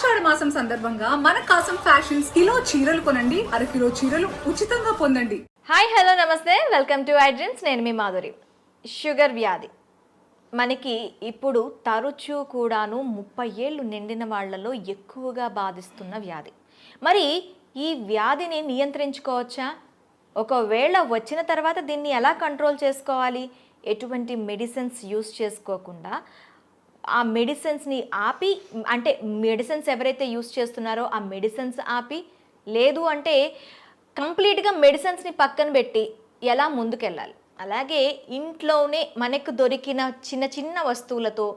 ఆషాఢ మాసం సందర్భంగా మన కాసం ఫ్యాషన్స్ కిలో చీరలు కొనండి, అరకిలో చీరలు ఉచితంగా పొందండి. హాయ్ హలో నమస్తే, వెల్కమ్ టు ఐడ్రీమ్స్. నేను మీ మాధురి. షుగర్ వ్యాధి మనకి ఇప్పుడు తరచూ కూడాను 30 ఏళ్ళు నిండిన వాళ్ళలో ఎక్కువగా బాధిస్తున్న వ్యాధి. మరి ఈ వ్యాధిని నియంత్రించుకోవచ్చా? ఒకవేళ వచ్చిన తర్వాత దీన్ని ఎలా కంట్రోల్ చేసుకోవాలి? ఎటువంటి మెడిసిన్స్ యూస్ చేసుకోకుండా ఆ మెడిసిన్స్ని ఆపి, అంటే మెడిసిన్స్ ఎవరైతే యూస్ చేస్తున్నారో ఆ మెడిసిన్స్ ఆపి, లేదు అంటే కంప్లీట్గా మెడిసిన్స్ని పక్కన పెట్టి ఎలా ముందుకెళ్ళాలి? అలాగే ఇంట్లోనే మనకు దొరికిన చిన్న చిన్న వస్తువులతో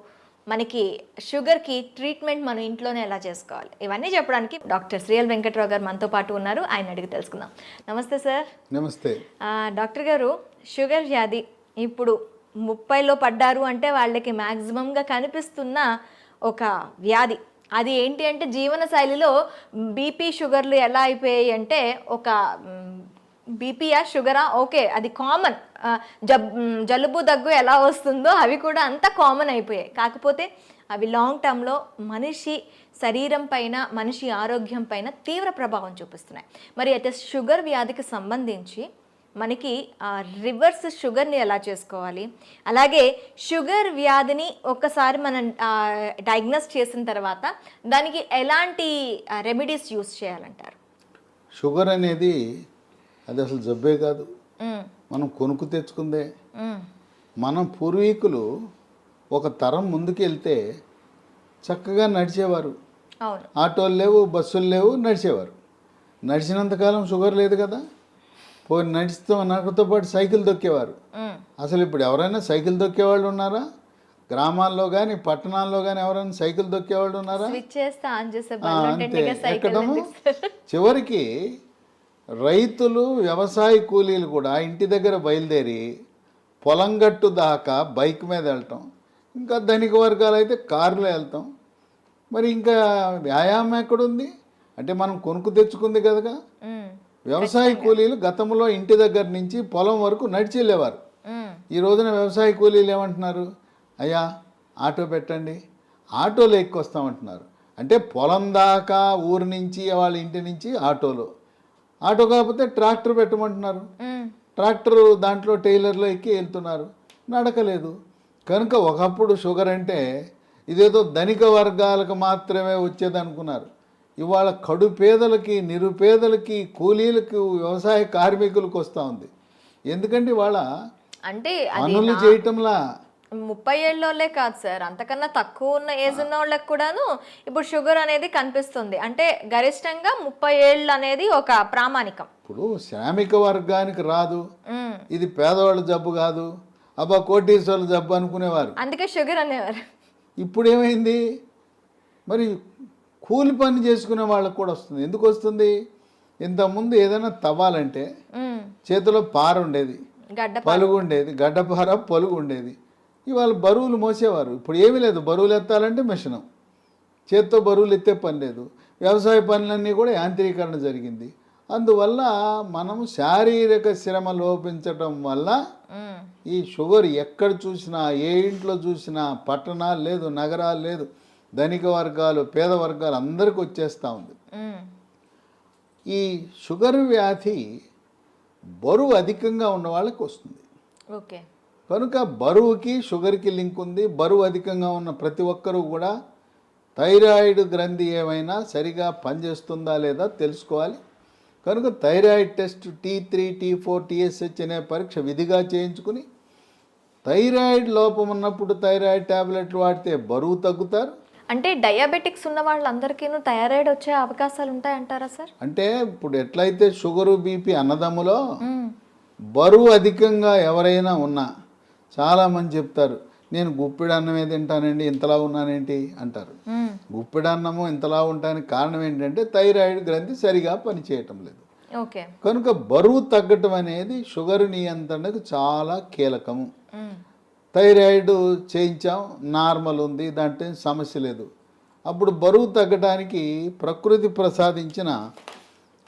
మనకి షుగర్కి ట్రీట్మెంట్ మనం ఇంట్లోనే ఎలా చేసుకోవాలి, ఇవన్నీ చెప్పడానికి డాక్టర్ శ్రీఎల్ వెంకట్రావు గారు మనతో పాటు ఉన్నారు. ఆయన అడిగి తెలుసుకుందాం. నమస్తే సార్. నమస్తే డాక్టర్ గారు, షుగర్ వ్యాధి ఇప్పుడు 30లో పడ్డారు అంటే వాళ్ళకి మ్యాక్సిమంగా కనిపిస్తున్న ఒక వ్యాధి. అది ఏంటి అంటే జీవన శైలిలో బీపీ షుగర్లు ఎలా అయిపోయాయి అంటే, ఒక బీపీయా షుగరా ఓకే అది కామన్, జలుబు దగ్గు ఎలా వస్తుందో అవి కూడా అంత కామన్ అయిపోయాయి. కాకపోతే అవి లాంగ్ టర్మ్లో మనిషి శరీరం పైన, మనిషి ఆరోగ్యం పైన తీవ్ర ప్రభావం చూపిస్తున్నాయి. మరి అయితే షుగర్ వ్యాధికి సంబంధించి మనకి రివర్స్ షుగర్ని ఎలా చేసుకోవాలి, అలాగే షుగర్ వ్యాధిని ఒక్కసారి మనం డయాగ్నోస్ చేసిన తర్వాత దానికి ఎలాంటి రెమెడీస్ యూస్ చేయాలంటారు? షుగర్ అనేది అది అసలు జబ్బే కాదు, మనం కొనుక్కు తెచ్చుకుందే. మనం పూర్వీకులు ఒక తరం ముందుకు వెళ్తే చక్కగా నడిచేవారు. ఆటోలు లేవు, బస్సులు లేవు, నడిచేవారు. నడిచినంతకాలం షుగర్ లేదు కదా. పోయి నడుతో పాటు సైకిల్ దొక్కేవారు. అసలు ఇప్పుడు ఎవరైనా సైకిల్ దొక్కేవాళ్ళు ఉన్నారా? గ్రామాల్లో కానీ పట్టణాల్లో కానీ ఎవరైనా సైకిల్ దొక్కేవాళ్ళు ఉన్నారా? అంతే. ఎక్కడము చివరికి రైతులు, వ్యవసాయ కూలీలు కూడా ఇంటి దగ్గర బయలుదేరి పొలం గట్టు దాకా బైక్ మీద వెళ్ళటం, ఇంకా ధనిక వర్గాలు అయితే కారులో వెళ్తాం. మరి ఇంకా వ్యాయామం ఎక్కడుంది అంటే మనం కొనుక్కు తెచ్చుకుంది కదా. వ్యవసాయ కూలీలు గతంలో ఇంటి దగ్గర నుంచి పొలం వరకు నడిచి వెళ్ళేవారు. ఈ రోజున వ్యవసాయ కూలీలు ఏమంటున్నారు? అయ్యా ఆటో పెట్టండి, ఆటోలో ఎక్కొస్తామంటున్నారు. అంటే పొలం దాకా ఊరు నుంచి వాళ్ళ ఇంటి నుంచి ఆటోలో, ఆటో కాకపోతే ట్రాక్టర్ పెట్టమంటున్నారు. ట్రాక్టర్ దాంట్లో టైలర్లో ఎక్కి వెళ్తున్నారు, నడకలేదు. కనుక ఒకప్పుడు షుగర్ అంటే ఇదేదో ధనిక వర్గాలకు మాత్రమే వచ్చేది అనుకున్నారు. ఇవాళ కడు పేదలకి, నిరుపేదలకి, కూలీలకు, వ్యవసాయ కార్మికులకు వస్తూ ఉంది. ఎందుకంటే ఇవాళ అంటే పనులు చేయటంలా 30 ఏళ్ళోళ్ళే కాదు సార్, అంతకన్నా తక్కువ ఉన్న ఏజ్ ఉన్న వాళ్ళకి కూడాను ఇప్పుడు షుగర్ అనేది కనిపిస్తుంది. అంటే గరిష్టంగా 30 ఏళ్ళు అనేది ఒక ప్రామాణికం. ఇప్పుడు శ్రామిక వర్గానికి రాదు, ఇది పేదవాళ్ళ జబ్బు కాదు, అబ్బా కోటీశ్వర్ల జబ్బు అనుకునేవారు, అందుకే షుగర్ అనేవారు. ఇప్పుడు ఏమైంది? మరి కూలి పని చేసుకునే వాళ్ళకు కూడా వస్తుంది. ఎందుకు వస్తుంది? ఇంతకుముందు ఏదైనా తవ్వాలంటే చేతిలో పార ఉండేది, పలుగు ఉండేది, గడ్డపార పలుగు ఉండేది. ఇవాళ బరువులు మోసేవారు. ఇప్పుడు ఏమీ లేదు, బరువులు ఎత్తాలంటే మిషను, చేత్తో బరువులు ఎత్తే పని లేదు. వ్యవసాయ పనులన్నీ కూడా యాంత్రీకరణ జరిగింది. అందువల్ల మనం శారీరక శ్రమ లోపించటం వల్ల ఈ షుగర్ ఎక్కడ చూసినా, ఏ ఇంట్లో చూసినా, పట్టణాలు లేదు, నగరాలు లేదు, ధనిక వర్గాలు, పేద వర్గాలు అందరికి వచ్చేస్తూ ఉంది. ఈ షుగర్ వ్యాధి బరువు అధికంగా ఉన్న వాళ్ళకి వస్తుంది. ఓకే. కనుక బరువుకి షుగర్కి లింక్ ఉంది. బరువు అధికంగా ఉన్న ప్రతి ఒక్కరూ కూడా థైరాయిడ్ గ్రంథి ఏమైనా సరిగా పనిచేస్తుందా లేదా తెలుసుకోవాలి. కనుక thyroid test T3, T4, TSH అనే పరీక్ష విధిగా చేయించుకుని, థైరాయిడ్ లోపం ఉన్నప్పుడు థైరాయిడ్ ట్యాబ్లెట్లు వాడితే బరువు తగ్గుతారు. అంటే డయాబెటిక్స్ ఉన్న వాళ్ళందరికీ థైరాయిడ్ వచ్చే అవకాశాలు ఉంటాయంటారా సార్? అంటే ఇప్పుడు ఎట్లయితే షుగరు, బీపీ అన్నదమ్ములో బరువు అధికంగా ఎవరైనా ఉన్నా చాలామంది చెప్తారు, నేను గుప్పిడి అన్నమే తింటానండి, ఇంతలా ఉన్నానేంటి అంటారు. గుప్పిడి అన్నము ఇంతలా ఉండడానికి కారణం ఏంటంటే థైరాయిడ్ గ్రంథి సరిగా పనిచేయటం లేదు. కనుక బరువు తగ్గటం అనేది షుగర్ నియంత్రణకు చాలా కీలకము. థైరాయిడ్ చేయించాం, నార్మల్ ఉంది, దాంట్లో సమస్య లేదు. అప్పుడు బరువు తగ్గడానికి ప్రకృతి ప్రసాదించిన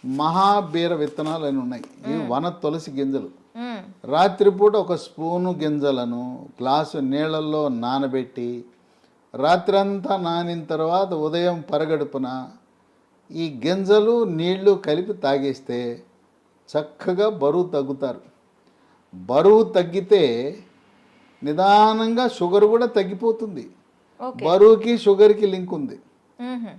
మహాబీర విత్తనాలు అని ఉన్నాయి. ఇవి వన తులసి గింజలు. రాత్రిపూట ఒక స్పూను గింజలను గ్లాసు నీళ్ళల్లో నానబెట్టి రాత్రంతా నానిన తర్వాత ఉదయం పరగడుపున ఈ గింజలు నీళ్లు కలిపి తాగేస్తే చక్కగా బరువు తగ్గుతారు. బరువు తగ్గితే నిదానంగా షుగర్ కూడా తగ్గిపోతుంది. బరువుకి షుగర్కి లింక్ ఉంది.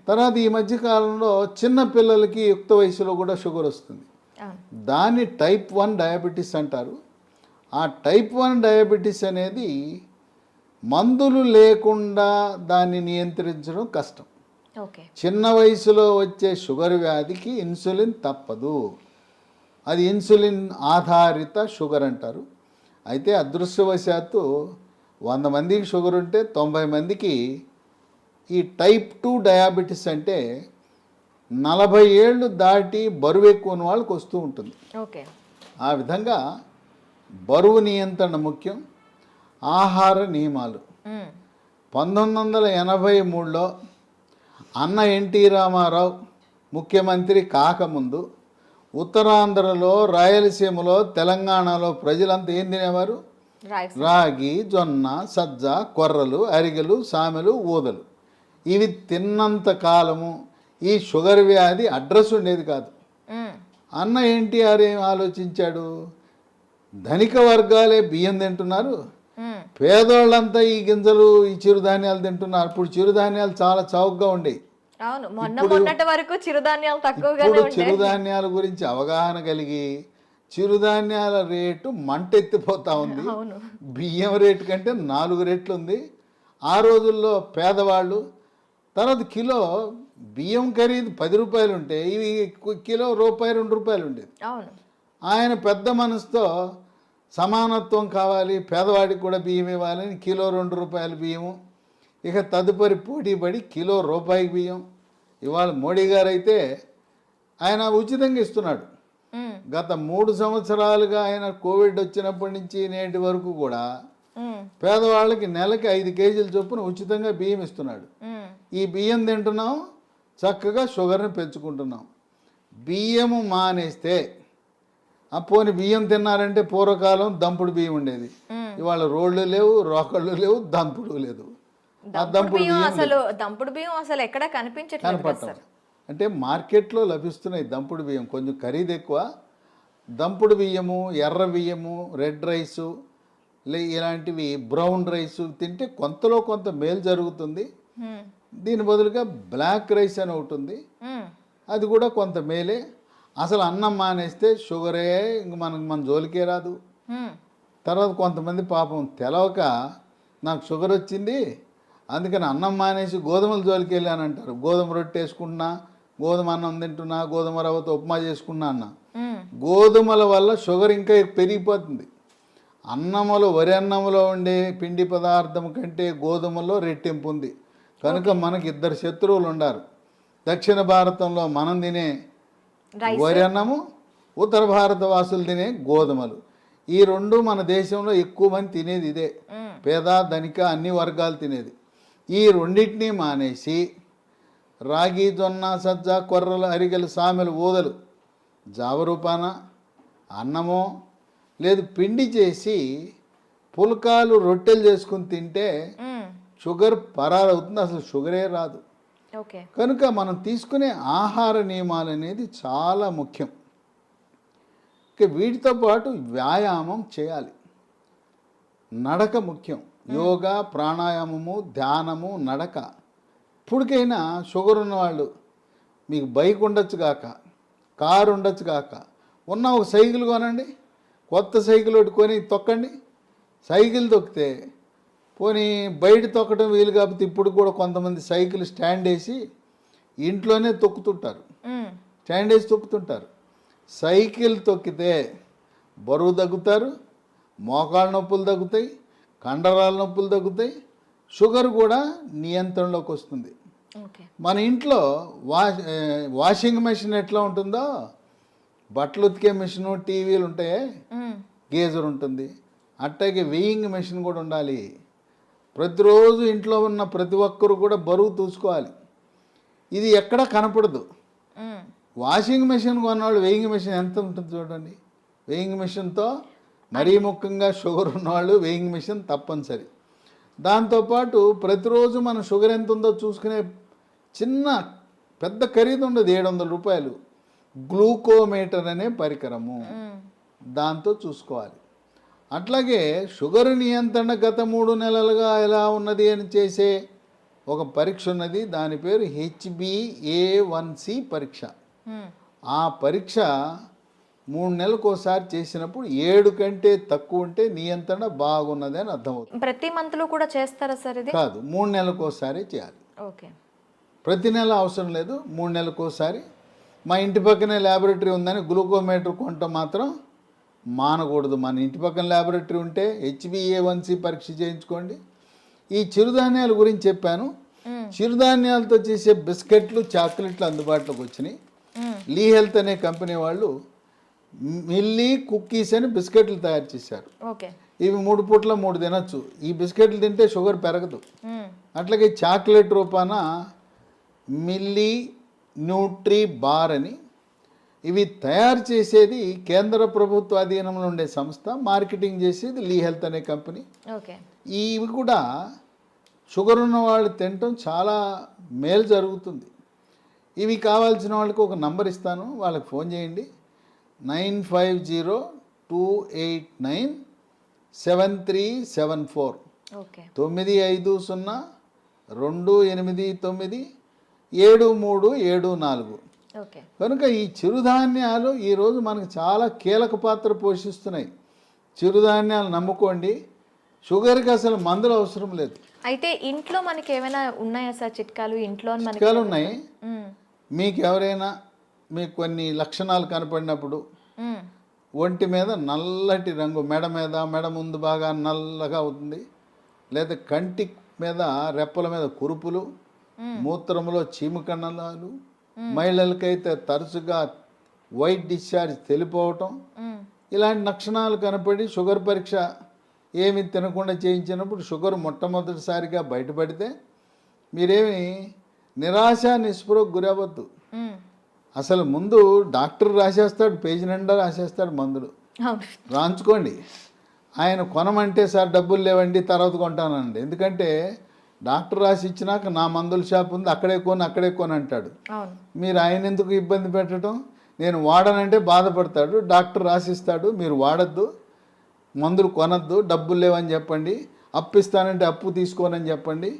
తర్వాత ఈ మధ్య కాలంలో చిన్న పిల్లలకి యుక్త వయసులో కూడా షుగర్ వస్తుంది. దాన్ని టైప్ 1 డయాబెటీస్ అంటారు. ఆ టైప్ 1 డయాబెటీస్ అనేది మందులు లేకుండా దాన్ని నియంత్రించడం కష్టం. చిన్న వయసులో వచ్చే షుగర్ వ్యాధికి ఇన్సులిన్ తప్పదు. అది ఇన్సులిన్ ఆధారిత షుగర్ అంటారు. అయితే అదృష్టవశాత్తు 100 మందికి షుగర్ ఉంటే 90 మందికి ఈ టైప్ 2 డయాబెటీస్ అంటే 40 ఏళ్ళు దాటి బరువు ఎక్కువ ఉన్న వాళ్ళకి వస్తూ ఉంటుంది. ఆ విధంగా బరువు నియంత్రణ ముఖ్యం. ఆహార నియమాలు 1983లో అన్న ఎన్టీ రామారావు ముఖ్యమంత్రి కాకముందు ఉత్తరాంధ్రలో, రాయలసీమలో, తెలంగాణలో ప్రజలంతా ఏం తినేవారు? రాగి, జొన్న, సజ్జ, కొర్రలు, అరిగెలు, సామెలు, ఊదలు. ఇవి తిన్నంత కాలము ఈ షుగర్ వ్యాధి అడ్రస్ ఉండేది కాదు. అన్న ఎన్టీఆర్ ఏం ఆలోచించాడు? ధనిక వర్గాలే బియ్యం తింటున్నారు, పేదోళ్ళంతా ఈ గింజలు, ఈ చిరుధాన్యాలు తింటున్నారు. అప్పుడు చిరుధాన్యాలు చాలా చౌకగా ఉండేవి. చిరుధాన్యాల గురించి అవగాహన కలిగి చిరుధాన్యాల రేటు మంటెత్తిపోతా ఉంది. బియ్యం రేటు కంటే 4 రెట్లు ఉంది. ఆ రోజుల్లో పేదవాళ్ళు తర్వాత కిలో బియ్యం ఖరీదు 10 రూపాయలు ఉంటే ఇవి కిలో రూపాయి 2 రూపాయలు ఉండేది. ఆయన పెద్ద మనసుతో సమానత్వం కావాలి, పేదవాడికి కూడా బియ్యం ఇవ్వాలని కిలో 2 రూపాయల బియ్యము. ఇక తదుపరి పోటీ పడి కిలో రూపాయికి బియ్యం. ఇవాళ మోడీ గారు అయితే ఆయన ఉచితంగా ఇస్తున్నాడు. గత 3 సంవత్సరాలుగా ఆయన కోవిడ్ వచ్చినప్పటి నుంచి నేటి వరకు కూడా పేదవాళ్ళకి నెలకి 5 కేజీల చొప్పున ఉచితంగా బియ్యం ఇస్తున్నాడు. ఈ బియ్యం తింటున్నాం, చక్కగా షుగర్ని పెంచుకుంటున్నాం. బియ్యము మానేస్తే పోని బియ్యం తిన్నారంటే పూర్వకాలం దంపుడు బియ్యం ఉండేది. ఇవాళ రోళ్ళు లేవు, రోకళ్ళు లేవు, దంపుడు లేదు. దంపుడు బియ్యం అసలు ఎక్కడ కనిపించట్లేదు. అంటే మార్కెట్లో లభిస్తున్నాయి దంపుడు బియ్యం, కొంచెం ఖరీదు ఎక్కువ. దంపుడు బియ్యము, ఎర్ర బియ్యము, రెడ్ రైసు, ఇలాంటివి బ్రౌన్ రైసు తింటే కొంతలో కొంత మేలు జరుగుతుంది. దీని బదులుగా బ్లాక్ రైస్ అని ఒకటి ఉంది, అది కూడా కొంత మేలే. అసలు అన్నం మానేస్తే షుగరే ఇంక మన జోలికే రాదు. తర్వాత కొంతమంది పాపం తెలవక నాకు షుగర్ వచ్చింది అందుకని అన్నం మానేసి గోధుమల జోలికి వెళ్ళానంటారు. గోధుమ రొట్టె వేసుకుంటున్నా, గోధుమ అన్నం తింటున్నా, గోధుమ రవ్వతో ఉప్మా చేసుకున్నా అన్న. గోధుమల వల్ల షుగర్ ఇంకా పెరిగిపోతుంది. అన్నములో, వరి అన్నములో ఉండే పిండి పదార్థం కంటే గోధుమలో రెట్టింపు ఉంది. కనుక మనకి 2 శత్రువులు ఉండారు. దక్షిణ భారతంలో మనం తినే వరి అన్నము, ఉత్తర భారత వాసులు తినే గోధుమలు. ఈ 2 మన దేశంలో ఎక్కువ మంది తినేది ఇదే. పేద, ధనిక అన్ని వర్గాలు తినేది. ఈ రెండింటినీ మానేసి రాగి, జొన్న, సజ్జ, కొర్రలు, అరిగెలు, సామెలు, ఊదలు జావరూపాన అన్నమో లేదు పిండి చేసి పుల్కాలు, రొట్టెలు చేసుకుని తింటే షుగర్ పరారవుతుంది, అసలు షుగరే రాదు. కనుక మనం తీసుకునే ఆహార నియమాలు అనేది చాలా ముఖ్యం. వీటితో పాటు వ్యాయామం చేయాలి. నడక ముఖ్యం. యోగా, ప్రాణాయామము, ధ్యానము, నడక. ఇప్పటికైనా షుగర్ ఉన్నవాళ్ళు మీకు బైక్ ఉండొచ్చు కాక, కారు ఉండొచ్చు కాక, ఉన్న ఒక సైకిల్ కొనండి. కొత్త సైకిల్ ఒకటి కొని తొక్కండి. సైకిల్ తొక్కితే పోనీ బయట తొక్కడం వీలు కాకపోతే ఇప్పుడు కూడా కొంతమంది సైకిల్ స్టాండ్ వేసి ఇంట్లోనే తొక్కుతుంటారు. స్టాండ్ వేసి తొక్కుతుంటారు. సైకిల్ తొక్కితే బరువు తగ్గుతారు, మోకాళ్ళ నొప్పులు తగ్గుతాయి, కండరాల నొప్పులు తగ్గుతాయి, షుగర్ కూడా నియంత్రణలోకి వస్తుంది. మన ఇంట్లో వాషింగ్ మెషిన్ ఎట్లా ఉంటుందో, బట్టలు ఉతికే మిషను, టీవీలు ఉంటాయి, గేజర్ ఉంటుంది, అట్టాగే వెయింగ్ మెషిన్ కూడా ఉండాలి. ప్రతిరోజు ఇంట్లో ఉన్న ప్రతి ఒక్కరు కూడా బరువు చూసుకోవాలి. ఇది ఎక్కడా కనపడదు. వాషింగ్ మెషిన్ కొన్నవాళ్ళు వెయింగ్ మెషిన్ ఎంత ఉంటుంది చూడండి. వెయింగ్ మెషిన్తో మరీ ముఖ్యంగా షుగర్ ఉన్నవాళ్ళు వెయింగ్ మెషిన్ తప్పనిసరి. దాంతోపాటు ప్రతిరోజు మన షుగర్ ఎంత ఉందో చూసుకునే చిన్న పెద్ద ఖరీదు ఉండదు, 700 రూపాయలు, గ్లూకోమీటర్ అనే పరికరము, దాంతో చూసుకోవాలి. అట్లాగే షుగర్ నియంత్రణ గత 3 నెలలుగా ఎలా ఉన్నది అని చేసే ఒక పరీక్ష ఉన్నది, దాని పేరు HbA1c పరీక్ష. ఆ పరీక్ష 3 నెలలకు ఒకసారి చేసినప్పుడు 7 కంటే తక్కువ ఉంటే నియంత్రణ బాగున్నది అని అర్థమవుతుంది. ప్రతి మంత్లో కూడా చేస్తారా సార్ ఇది? కాదు, 3 నెలలకు ఒకసారి చేయాలి. ఓకే. ప్రతి నెల అవసరం లేదు, 3 నెలలకు ఒకసారి. మా ఇంటి పక్కనే ల్యాబొరేటరీ ఉందని గ్లూకోమీటర్ కొనటం మాత్రం మానకూడదు. మన ఇంటి పక్కన ల్యాబొరేటరీ ఉంటే HbA1c పరీక్ష చేయించుకోండి. ఈ చిరుధాన్యాల గురించి చెప్పాను. చిరుధాన్యాలతో చేసే బిస్కెట్లు, చాక్లెట్లు అందుబాటులోకి వచ్చినాయి. లీ హెల్త్ అనే కంపెనీ వాళ్ళు మిల్లీ కుక్కీస్ అని బిస్కెట్లు తయారు చేశారు. ఓకే. ఇవి 3 పూట్ల 3 తినచ్చు. ఈ బిస్కెట్లు తింటే షుగర్ పెరగదు. అట్లాగే చాక్లెట్ రూపాన మిల్లీ న్యూట్రీ బార్ అని, ఇవి తయారు చేసేది కేంద్ర ప్రభుత్వ అధీనంలో ఉండే సంస్థ, మార్కెటింగ్ చేసేది లీ హెల్త్ అనే కంపెనీ. ఓకే. ఇవి కూడా షుగర్ ఉన్న వాళ్ళు తినటం చాలా మేలు జరుగుతుంది. ఇవి కావాల్సిన వాళ్ళకి ఒక నంబర్ ఇస్తాను, వాళ్ళకి ఫోన్ చేయండి. 9502897374. ఓకే. 9502897374. ఓకే. కనుక ఈ చిరుధాన్యాలు ఈరోజు మనకు చాలా కీలక పాత్ర పోషిస్తున్నాయి. చిరుధాన్యాలు నమ్ముకోండి, షుగర్కి అసలు మందులు అవసరం లేదు. అయితే ఇంట్లో మనకి ఏమైనా ఉన్నాయా సార్ చిట్కాలు? ఇంట్లో చిట్కాలు ఉన్నాయి. మీకు ఎవరైనా మీకు కొన్ని లక్షణాలు కనపడినప్పుడు ఒంటి మీద నల్లటి రంగు, మెడ ముందు బాగా నల్లగా అవుతుంది, లేదా కంటి మీద రెప్పల మీద కురుపులు, మూత్రంలో చీమకణాలు, మహిళలకైతే తరచుగా వైట్ డిశ్చార్జ్ తెలిపోవటం, ఇలాంటి లక్షణాలు కనపడి షుగర్ పరీక్ష ఏమి తినకుండా చేయించినప్పుడు షుగర్ మొట్టమొదటిసారిగా బయటపడితే మీరేమి నిరాశ నిస్పృహకు గురవద్దు. అసలు ముందు డాక్టర్ రాసేస్తాడు, పేజీ నిండా రాసేస్తాడు మందులు, రాంచుకోండి. ఆయన కొనమంటే సార్ డబ్బులు లేవండి తర్వాత కొంటానండి, ఎందుకంటే డాక్టర్ రాసి ఇచ్చినాక నా మందుల షాప్ ఉంది అక్కడే కొని అంటాడు. మీరు ఆయన ఎందుకు ఇబ్బంది పెట్టడం? నేను వాడనంటే బాధపడతాడు, డాక్టర్ రాసిస్తాడు, మీరు వాడద్దు, మందులు కొనద్దు, డబ్బులు లేవని చెప్పండి, అప్పు ఇస్తానంటే అప్పు తీసుకోనని చెప్పండి.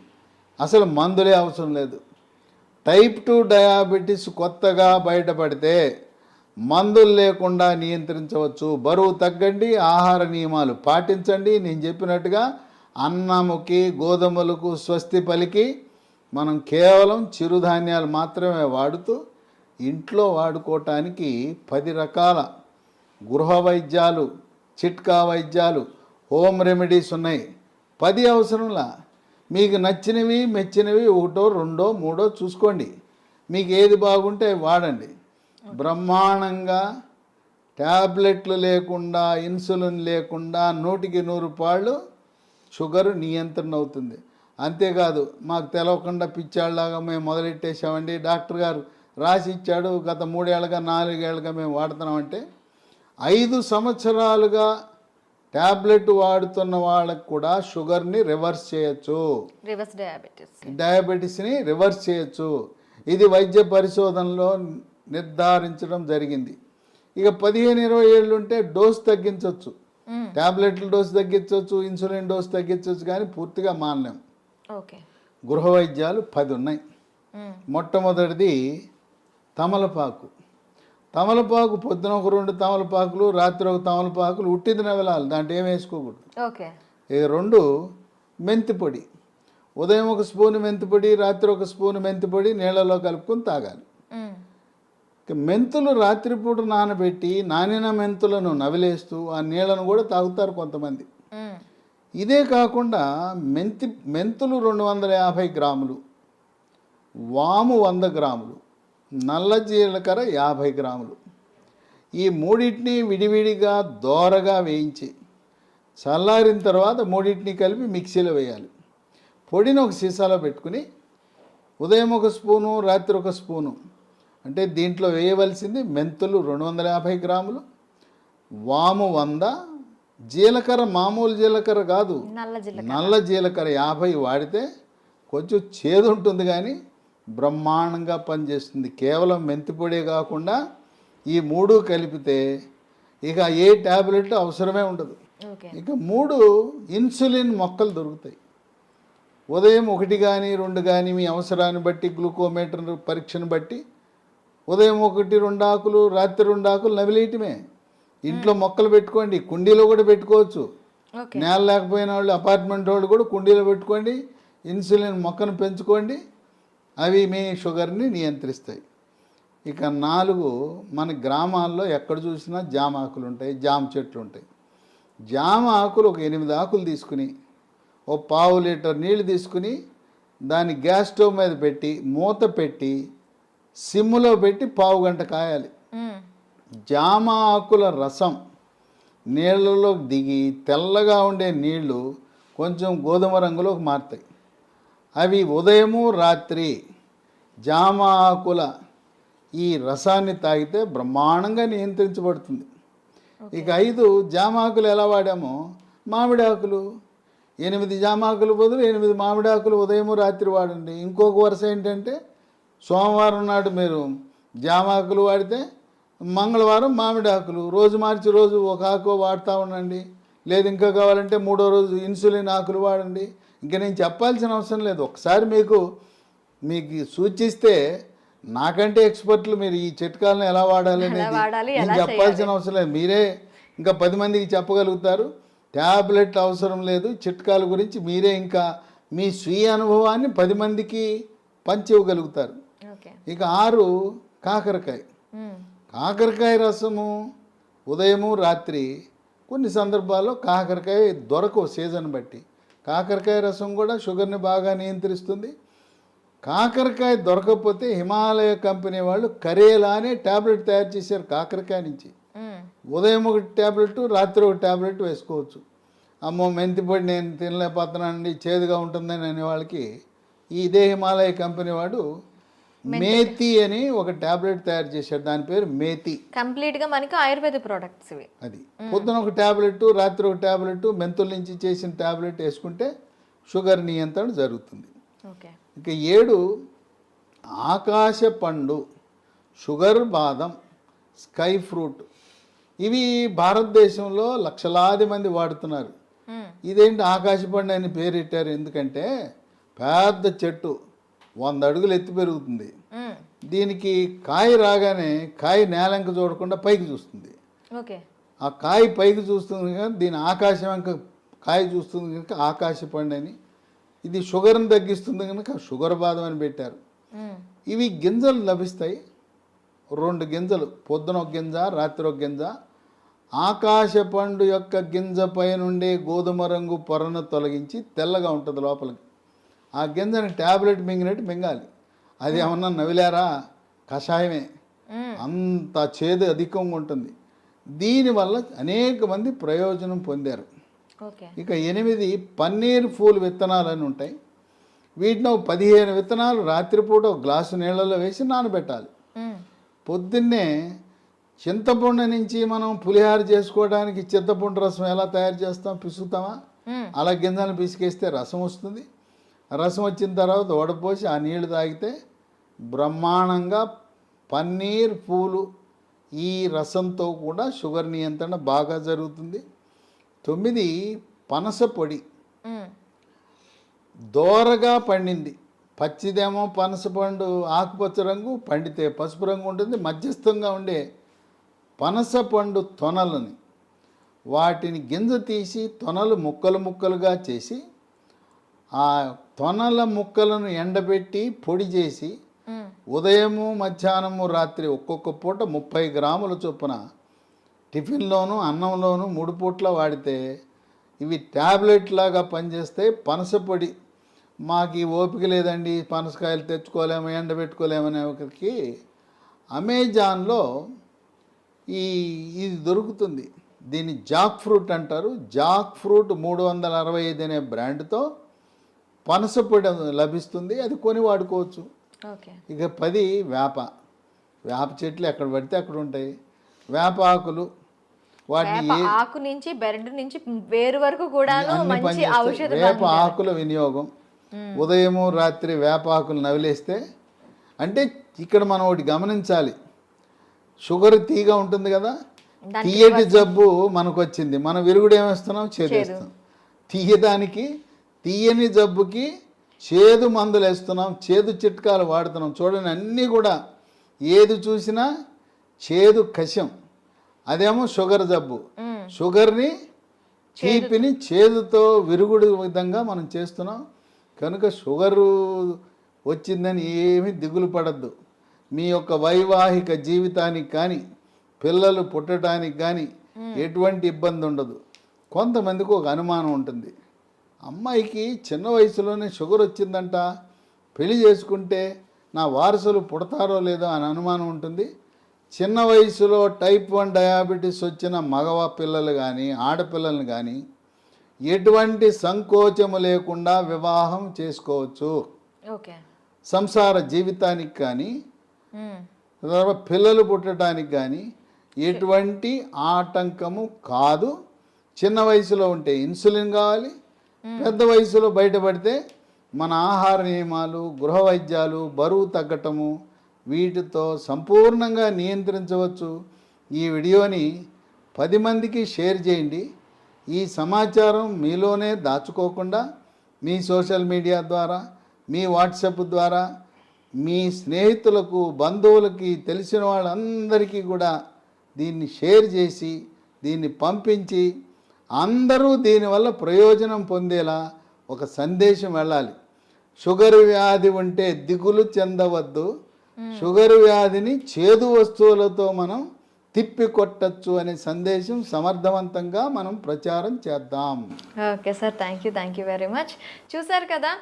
అసలు మందులే అవసరం లేదు. టైప్ 2 డయాబెటీస్ కొత్తగా బయటపడితే మందులు లేకుండా నియంత్రించవచ్చు. బరువు తగ్గండి, ఆహార నియమాలు పాటించండి. నేను చెప్పినట్టుగా అన్నముకి గోధుమలకు స్వస్తి పలికి మనం కేవలం చిరుధాన్యాలు మాత్రమే వాడుతూ ఇంట్లో వాడుకోవటానికి 10 రకాల గృహ వైద్యాలు, చిట్కా వైద్యాలు, హోమ్ రెమెడీస్ ఉన్నాయి. 10 అవసరంలా. మీకు నచ్చినవి మెచ్చినవి 1, 2, 3 చూసుకోండి. మీకు ఏది బాగుంటే వాడండి. బ్రహ్మాండంగా ట్యాబ్లెట్లు లేకుండా, ఇన్సులిన్ లేకుండా 100కి 100 పాళ్ళు షుగర్ నియంత్రణ అవుతుంది. అంతేకాదు మాకు తెలవకుండా పిచ్చాళ్ళలాగా మేము మొదలెట్టేసామండి, డాక్టర్ గారు రాసి ఇచ్చాడు, గత 3 ఏళ్ళుగా 4 ఏళ్ళుగా మేము వాడుతున్నామంటే 5 సంవత్సరాలుగా ట్యాబ్లెట్ వాడుతున్న వాళ్ళకు కూడా షుగర్ని రివర్స్ చేయొచ్చు, డయాబెటీస్ని రివర్స్ చేయొచ్చు. ఇది వైద్య పరిశోధనలో నిర్ధారించడం జరిగింది. ఇక 15-20 ఏళ్ళు ఉంటే డోస్ తగ్గించవచ్చు, ట్యాబ్లెట్ల డోస్ తగ్గించవచ్చు, ఇన్సులిన్ డోస్ తగ్గించవచ్చు, కానీ పూర్తిగా మానలేం. గృహ వైద్యాలు 10 ఉన్నాయి. మొట్టమొదటిది తమలపాకు. తమలపాకు పొద్దున ఒక 2 తమలపాకులు, రాత్రి ఒక తమలపాకులు, ఉట్టిది నవలాలి, దాంట్లో ఏం వేసుకోకూడదు. ఇక 2 మెంతిపొడి. ఉదయం 1 స్పూను మెంతిపొడి, రాత్రి 1 స్పూను మెంతిపొడి నీళ్ళలో కలుపుకొని తాగాలి. మెంతులు రాత్రిపూట నానబెట్టి నానిన మెంతులను నవిలేస్తూ ఆ నీళ్ళను కూడా తాగుతారు కొంతమంది. ఇదే కాకుండా మెంతులు 250 గ్రాములు, వాము 100 గ్రాములు, నల్ల జీలకర్ర 50 గ్రాములు, ఈ మూడింటిని విడివిడిగా దోరగా వేయించి చల్లారిన తర్వాత మూడింటిని కలిపి మిక్సీలో వేయాలి. పొడిని ఒక సీసాలో పెట్టుకుని ఉదయం 1 స్పూను, రాత్రి 1 స్పూను, అంటే దీంట్లో వేయవలసింది మెంతులు 250 గ్రాములు, వాము 100, జీలకర్ర మామూలు జీలకర్ర కాదు, నల్ల జీలకర్ర. నల్ల జీలకర్ర 50 వాడితే కొంచెం చేదు ఉంటుంది కానీ బ్రహ్మాండంగా పనిచేస్తుంది. కేవలం మెంతిపొడే కాకుండా ఈ 3 కలిపితే ఇక ఏ ట్యాబ్లెట్ అవసరమే ఉండదు. ఓకే. ఇక 3 ఇన్సులిన్ మొక్కలు దొరుకుతాయి. ఉదయం 1 కానీ 2 కానీ మీ అవసరాన్ని బట్టి గ్లూకోమీటర్ పరీక్షను బట్టి ఉదయం 1-2 ఆకులు, రాత్రి 2 ఆకులు నవిలేయటమే. ఇంట్లో మొక్కలు పెట్టుకోండి, కుండీలో కూడా పెట్టుకోవచ్చు. ఓకే. నేల లేకపోయిన వాళ్ళు, అపార్ట్మెంట్ వాళ్ళు కూడా కుండీలో పెట్టుకోండి, ఇన్సులిన్ మొక్కను పెంచుకోండి. అవి మీ షుగర్ని నియంత్రిస్తాయి. ఇక 4 మన గ్రామాల్లో ఎక్కడ చూసినా జామ ఆకులు ఉంటాయి, జామ చెట్లు ఉంటాయి. జామ ఆకులు ఒక 8 ఆకులు తీసుకుని ఓ 1/2 లీటర్ నీళ్ళు తీసుకుని దాన్ని గ్యాస్ స్టవ్ మీద పెట్టి మూత పెట్టి సిమ్లో పెట్టి 1/2 గంట కాయాలి. జామ ఆకుల రసం నీళ్ళలోకి దిగి తెల్లగా ఉండే నీళ్లు కొంచెం గోధుమ రంగులోకి మారుతాయి. అవి ఉదయము రాత్రి జామ ఆకుల ఈ రసాన్ని తాగితే బ్రహ్మాండంగా నియంత్రించబడుతుంది. ఇక 5 జామ ఆకులు ఎలా వాడామో, మామిడి ఆకులు 8 జామ ఆకులు బదులు 8 మామిడి ఆకులు ఉదయము రాత్రి వాడండి. ఇంకొక వరుస ఏంటంటే సోమవారం నాడు మీరు జామ ఆకులు వాడితే మంగళవారం మామిడి ఆకులు, రోజు మార్చి రోజు ఒక ఆకు వాడుతూ ఉండండి. లేదు ఇంకా కావాలంటే 3వ రోజు ఇన్సులిన్ ఆకులు వాడండి. ఇంకా నేను చెప్పాల్సిన అవసరం లేదు. ఒకసారి మీకు సూచిస్తే నాకంటే ఎక్స్పర్ట్లు మీరు ఈ చిట్కాలను ఎలా వాడాలి అనేది నేను చెప్పాల్సిన అవసరం లేదు. మీరే ఇంకా 10 మందికి చెప్పగలుగుతారు. ట్యాబ్లెట్ అవసరం లేదు. చిట్కాల గురించి మీరే ఇంకా మీ స్వీయ అనుభవాన్ని 10 మందికి పంచి ఇవ్వగలుగుతారు. ఇక 6 కాకరకాయ. కాకరకాయ రసము ఉదయము రాత్రి కొన్ని సందర్భాల్లో కాకరకాయ దొరకవు సీజన్ బట్టి. కాకరకాయ రసం కూడా షుగర్ని బాగా నియంత్రిస్తుంది. కాకరకాయ దొరకకపోతే హిమాలయ కంపెనీ వాళ్ళు కరేలా అనే ట్యాబ్లెట్ తయారు చేశారు కాకరకాయ నుంచి. ఉదయం 1 ట్యాబ్లెట్, రాత్రి 1 ట్యాబ్లెట్ వేసుకోవచ్చు. అమ్మో మెంతిపొడి నేను తినలేకపోతున్నానండి, చేదుగా ఉంటుందని అనే వాళ్ళకి ఇదే హిమాలయ కంపెనీ వాడు మేతి అని ఒక ట్యాబ్లెట్ తయారు చేశాడు. దాని పేరు మేతి. కంప్లీట్గా మనకి ఆయుర్వేద ప్రొడక్ట్స్ ఇవి. అది పొద్దున 1 ట్యాబ్లెట్, రాత్రి 1 ట్యాబ్లెట్, మెంతుల నుంచి చేసిన ట్యాబ్లెట్ వేసుకుంటే షుగర్ నియంత్రణ జరుగుతుంది. ఓకే. ఇక 7 ఆకాశ పండు, షుగర్ బాదం, స్కై ఫ్రూట్. ఇవి భారతదేశంలో లక్షలాది మంది వాడుతున్నారు. ఇదేంటి ఆకాశ పండు అని పేరెట్టారు ఎందుకంటే పెద్ద చెట్టు 100 అడుగులు ఎత్తి పెరుగుతుంది. దీనికి కాయ రాగానే కాయ నేలంక చూడకుండా పైకి చూస్తుంది. ఓకే. ఆ కాయ పైకి చూస్తుంది కనుక దీని ఆకాశం అంక కాయ చూస్తుంది కనుక ఆకాశ పండు అని. ఇది షుగర్ని తగ్గిస్తుంది కనుక షుగర్ బాదం అని పెట్టారు. ఇవి గింజలు లభిస్తాయి. 2 గింజలు, పొద్దున 1 గింజ, రాత్రి 1 గింజ. ఆకాశ పండు యొక్క గింజ పై నుండే గోధుమ రంగు పొరను తొలగించి తెల్లగా ఉంటుంది లోపలికి. ఆ గింజని ట్యాబ్లెట్ మింగినట్టు మింగాలి. అది ఏమన్నా నవిలారా, కషాయమే. అంత చేదు అధికంగా ఉంటుంది. దీనివల్ల అనేక మంది ప్రయోజనం పొందారు. ఇక 8 పన్నీర్ పూలు విత్తనాలు అని ఉంటాయి. వీటిని 15 విత్తనాలు రాత్రిపూట 1 గ్లాసు నీళ్ళలో వేసి నానబెట్టాలి. పొద్దున్నే చింతపండు నుంచి మనం పులిహార చేసుకోవడానికి చింతపండు రసం ఎలా తయారు చేస్తాం, పిసుకుతామా? అలా గింజలను పిసికేస్తే రసం వస్తుంది. రసం వచ్చిన తర్వాత వడపోసి ఆ నీళ్లు తాగితే బ్రహ్మాండంగా పన్నీర్ పూలు ఈ రసంతో కూడా షుగర్ నియంత్రణ బాగా జరుగుతుంది. 9 పనస పొడి. దోరగా పండింది. పచ్చిదేమో పనస పండు ఆకుపచ్చ రంగు, పండితే పసుపు రంగు ఉంటుంది. మధ్యస్థంగా ఉండే పనస పండు తొనలని వాటిని గింజ తీసి తొనలు ముక్కలు ముక్కలుగా చేసి ఆ తొనల ముక్కలను ఎండబెట్టి పొడి చేసి ఉదయము మధ్యాహ్నము రాత్రి ఒక్కొక్క పూట 30 గ్రాముల చొప్పున టిఫిన్లోను అన్నంలోను 3 పూట్ల వాడితే ఇవి ట్యాబ్లెట్ లాగా పనిచేస్తాయి. పనస పొడి మాకు ఈ ఓపిక లేదండి, పనసకాయలు తెచ్చుకోలేము, ఎండబెట్టుకోలేమనే ఒకరికి అమెజాన్లో ఇది దొరుకుతుంది. దీన్ని జాక్ ఫ్రూట్ అంటారు. జాక్ ఫ్రూట్ 365 అనే బ్రాండ్తో పనస పొడి లభిస్తుంది. అది కొని వాడుకోవచ్చు. ఇక 10 వేప చెట్లు ఎక్కడ పడితే అక్కడ ఉంటాయి. వేప ఆకులు వాటిని వేప ఆకు నుంచి బెరడు నుంచి వేరు వరకు కూడాను అన్ని మంచి పనిచేస్తాయి. ఔషధ వేప ఆకుల వినియోగం ఉదయము రాత్రి వేప ఆకులు నవిలేస్తే, అంటే ఇక్కడ మనం ఒకటి గమనించాలి, షుగర్ తీగ ఉంటుంది కదా, తీయటి జబ్బు మనకు వచ్చింది, మనం విరుగుడు ఏమేస్తున్నాం, చేదేస్తున్నాం. తీయదానికి తీయని జబ్బుకి చేదు మందులు వేస్తున్నాం, చేదు చిట్కాలు వాడుతున్నాం. చూడండి అన్నీ కూడా ఏది చూసినా చేదు కషం. అదేమో షుగర్ జబ్బు, షుగర్ని తీపిని చేదుతో విరుగుడు విధంగా మనం చేస్తున్నాం. కనుక షుగరు వచ్చిందని ఏమీ దిగులు పడద్దు. మీ యొక్క వైవాహిక జీవితానికి కానీ పిల్లలు పుట్టడానికి కానీ ఎటువంటి ఇబ్బంది ఉండదు. కొంతమందికి ఒక అనుమానం ఉంటుంది, అమ్మాయికి చిన్న వయసులోనే షుగర్ వచ్చిందంట, పెళ్లి చేసుకుంటే నా వారసులు పుడతారో లేదో అని అనుమానం ఉంటుంది. చిన్న వయసులో టైప్ 1 డయాబెటీస్ వచ్చిన మగవ పిల్లలు కానీ ఆడపిల్లలు కానీ ఎటువంటి సంకోచము లేకుండా వివాహం చేసుకోవచ్చు. ఓకే. సంసార జీవితానికి కానీ పిల్లలు పుట్టడానికి కానీ ఎటువంటి ఆటంకము కాదు. చిన్న వయసులో ఉంటే ఇన్సులిన్ కావాలి, పెద్ద వయసులో బయటపడితే మన ఆహార నియమాలు, గృహ వైద్యాలు, బరువు తగ్గటము, వీటితో సంపూర్ణంగా నియంత్రించవచ్చు. ఈ వీడియోని 10 మందికి షేర్ చేయండి. ఈ సమాచారం మీలోనే దాచుకోకుండా మీ సోషల్ మీడియా ద్వారా, మీ వాట్సాప్ ద్వారా, మీ స్నేహితులకు, బంధువులకి, తెలిసిన వాళ్ళందరికీ కూడా దీన్ని షేర్ చేసి దీన్ని పంపించి అందరూ దీనివల్ల ప్రయోజనం పొందేలా ఒక సందేశం వెళ్ళాలి. షుగర్ వ్యాధి ఉంటే దిగులు చెందవద్దు, షుగర్ వ్యాధిని చేదు వస్తువులతో మనం తిప్పి కొట్టచ్చు అనే సందేశం సమర్థవంతంగా మనం ప్రచారం చేద్దాం. Okay sir, thank you very much. చూసారు కదా,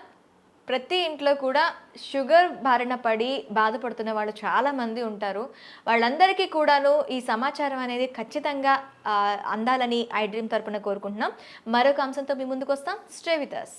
ప్రతి ఇంట్లో కూడా షుగర్ బారిన పడి బాధపడుతున్న వాళ్ళు చాలామంది ఉంటారు. వాళ్ళందరికీ కూడాను ఈ సమాచారం అనేది ఖచ్చితంగా అందాలని ఐ డ్రీమ్ తరపున కోరుకుంటున్నాం. మరొక అంశంతో మీ ముందుకు వస్తాం. Stay with us.